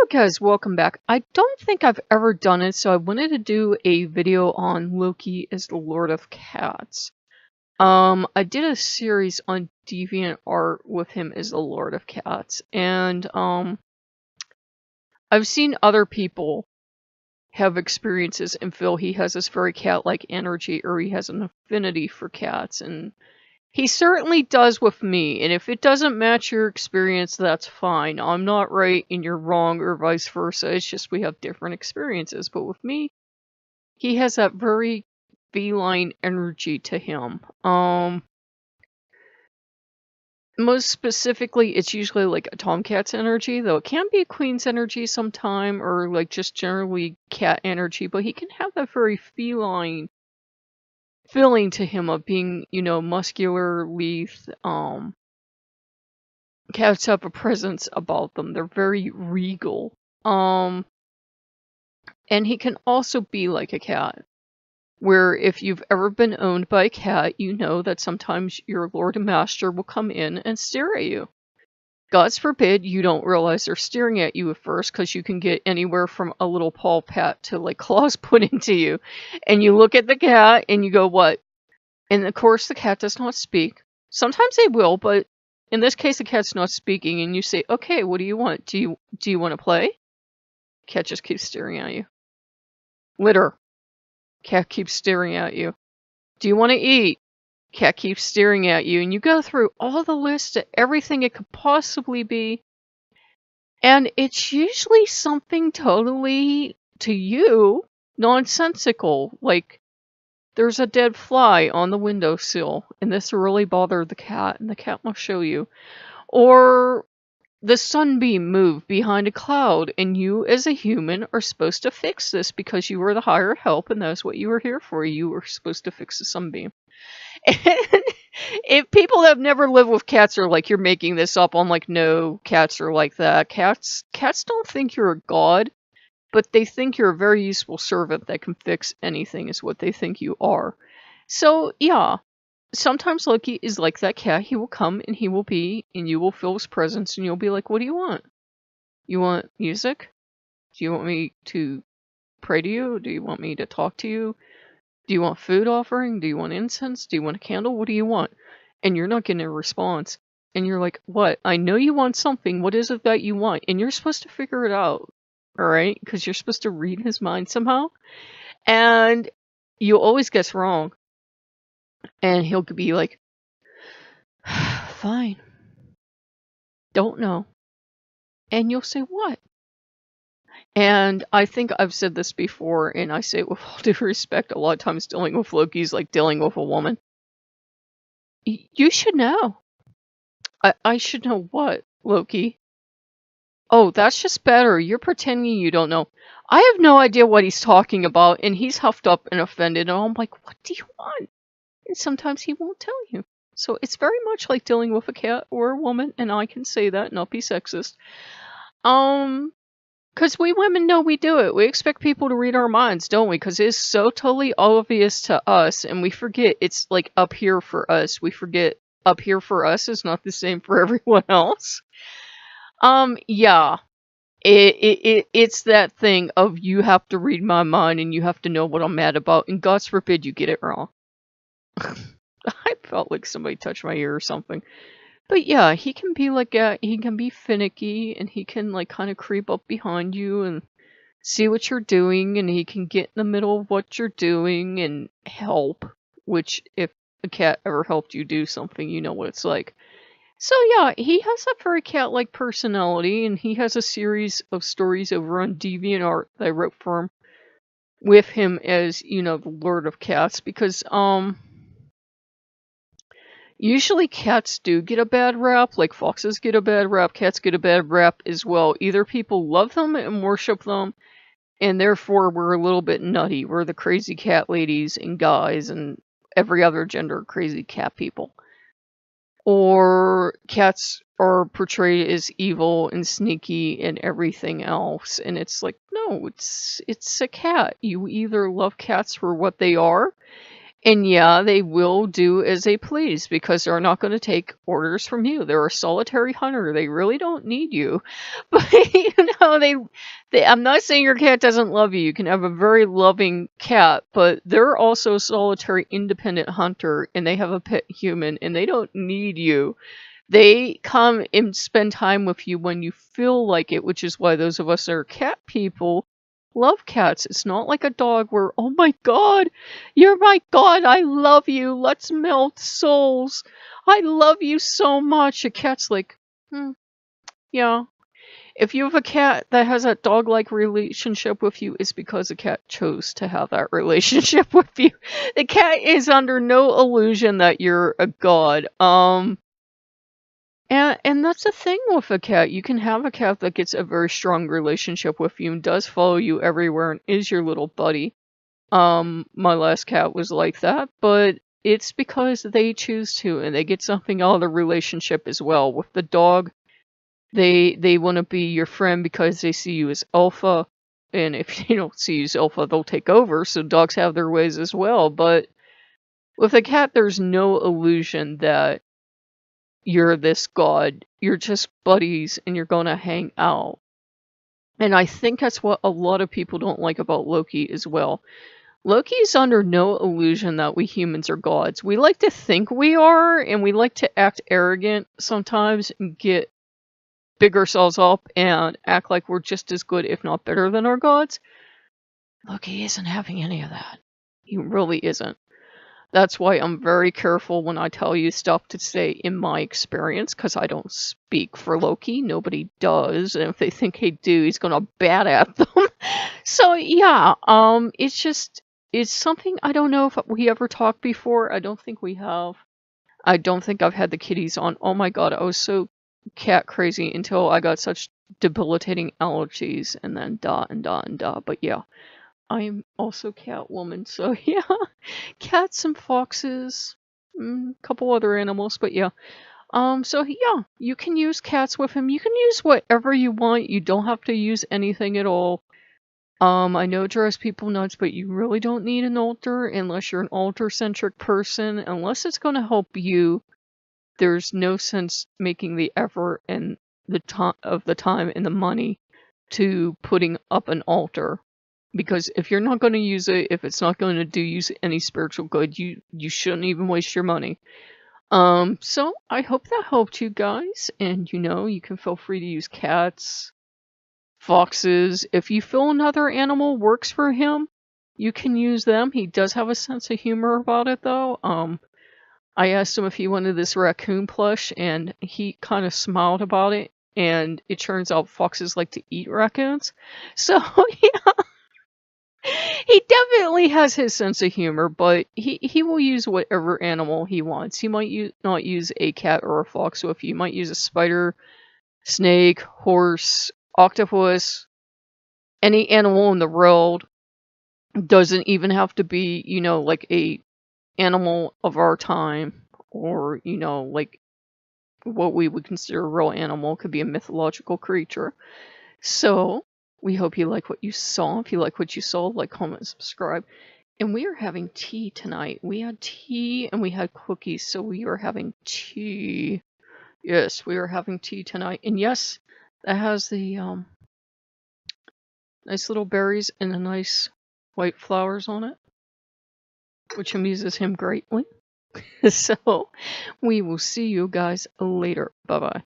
guys, welcome back. I don't think I've ever done it, so I wanted to do a video on Loki as the Lord of Cats. I did a series on DeviantArt with him as the Lord of Cats, and I've seen other people have experiences and feel he has this very cat-like energy, or he has an affinity for cats, and he certainly does with me, and if it doesn't match your experience, that's fine. I'm not right and you're wrong, or vice versa. It's just we have different experiences. But with me, he has that very feline energy to him. Most specifically, it's usually like a tomcat's energy, though it can be a queen's energy sometime, or like just generally cat energy, but he can have that very feline feeling to him of being, muscular, lithe. Cats have a presence about them. They're very regal. And he can also be like a cat, where if you've ever been owned by a cat, you know that sometimes your lord and master will come in and stare at you. God forbid you don't realize they're staring at you at first, because you can get anywhere from a little paw pat to like claws put into you. And you look at the cat and you go, what? And of course the cat does not speak. Sometimes they will, but in this case the cat's not speaking, and you say, okay, what do you want? Do you want to play? Cat just keeps staring at you. Litter. Cat keeps staring at you. Do you want to eat? Cat keeps staring at you, and you go through all the list of everything it could possibly be, and it's usually something totally, to you, nonsensical, like there's a dead fly on the windowsill, and this really bothered the cat, and the cat must show you. Or the sunbeam moved behind a cloud, and you as a human are supposed to fix this because you were the hired help, and that's what you were here for. You were supposed to fix the sunbeam. And if people that have never lived with cats are like, you're making this up, I'm like, no, cats are like that. Cats don't think you're a god, but they think you're a very useful servant that can fix anything, is what they think you are. So, yeah. Sometimes Loki is like that cat. He will come and he will be, and you will feel his presence, and you'll be like, what do you want? You want music? Do you want me to pray to you? Do you want me to talk to you? Do you want food offering? Do you want incense? Do you want a candle? What do you want? And you're not getting a response. And you're like, what? I know you want something. What is it that you want? And you're supposed to figure it out. Alright? Because you're supposed to read his mind somehow. And you always guess wrong. And he'll be like, fine. Don't know. And you'll say, what? And I think I've said this before, and I say it with all due respect, a lot of times dealing with Loki's like dealing with a woman. You should know. I should know what, Loki? Oh, that's just better. You're pretending you don't know. I have no idea what he's talking about, and he's huffed up and offended, and I'm like, what do you want? And sometimes he won't tell you. So it's very much like dealing with a cat or a woman, and I can say that, not be sexist. Because we women know we do it. We expect people to read our minds, don't we? Because it's so totally obvious to us, and we forget it's like up here for us. We forget up here for us is not the same for everyone else. Yeah. It's that thing of you have to read my mind and you have to know what I'm mad about, and God forbid you get it wrong. I felt like somebody touched my ear or something. But yeah, he can be like he can be finicky, and he can like kind of creep up behind you and see what you're doing, and he can get in the middle of what you're doing and help, which if a cat ever helped you do something, you know what it's like. So yeah, he has a very cat-like personality, and he has a series of stories over on DeviantArt that I wrote for him, with him as, the Lord of Cats, because usually cats do get a bad rap, like foxes get a bad rap, cats get a bad rap as well. Either people love them and worship them, and therefore we're a little bit nutty. We're the crazy cat ladies and guys and every other gender crazy cat people. Or cats are portrayed as evil and sneaky and everything else, and it's like, no, it's a cat. You either love cats for what they are, and yeah, they will do as they please, because they're not going to take orders from you. They're a solitary hunter. They really don't need you. But, know, I'm not saying your cat doesn't love you. You can have a very loving cat, but they're also a solitary, independent hunter, and they have a pet human, and they don't need you. They come and spend time with you when you feel like it, which is why those of us that are cat people love cats. It's not like a dog where, oh my god, you're my god, I love you, let's melt souls. I love you so much. A cat's like, yeah. If you have a cat that has a dog-like relationship with you, it's because the cat chose to have that relationship with you. The cat is under no illusion that you're a god. And that's the thing with a cat. You can have a cat that gets a very strong relationship with you and does follow you everywhere and is your little buddy. My last cat was like that, but it's because they choose to and they get something out of the relationship as well. With the dog, they want to be your friend because they see you as alpha, and if they don't see you as alpha, they'll take over. So dogs have their ways as well. But with a cat, there's no illusion that you're this god. You're just buddies and you're gonna hang out. And I think that's what a lot of people don't like about Loki as well. Loki's under no illusion that we humans are gods. We like to think we are, and we like to act arrogant sometimes and big ourselves up and act like we're just as good, if not better, than our gods. Loki isn't having any of that. He really isn't. That's why I'm very careful when I tell you stuff to say in my experience, because I don't speak for Loki. Nobody does. And if they think they do, he's gonna bat at them. So yeah, it's something. I don't know if we ever talked before. I don't think we have. I don't think I've had the kitties on. Oh my god, I was so cat crazy until I got such debilitating allergies, and then and. But yeah, I'm also Catwoman, so yeah. Cats and foxes, a couple other animals, but yeah. So yeah, you can use cats with him. You can use whatever you want. You don't have to use anything at all. I know it drives people nuts, but you really don't need an altar unless you're an altar-centric person. Unless it's going to help you, there's no sense making the effort and the time and the money to putting up an altar. Because if you're not going to use it, if it's not going to do you any spiritual good, you shouldn't even waste your money. So I hope that helped you guys, and you can feel free to use cats, foxes. If you feel another animal works for him, you can use them. He does have a sense of humor about it, though. I asked him if he wanted this raccoon plush, and he kind of smiled about it. And it turns out foxes like to eat raccoons, so yeah. He definitely has his sense of humor, but he will use whatever animal he wants. He might not use a cat or a fox with you. He might use a spider, snake, horse, octopus, any animal in the world. Doesn't even have to be, like a animal of our time, or, like what we would consider a real animal. Could be a mythological creature. So we hope you like what you saw. If you like what you saw, like, comment, subscribe. And we are having tea tonight. We had tea and we had cookies, so we are having tea. Yes, we are having tea tonight. And yes, that has the nice little berries and the nice white flowers on it, which amuses him greatly. So we will see you guys later. Bye-bye.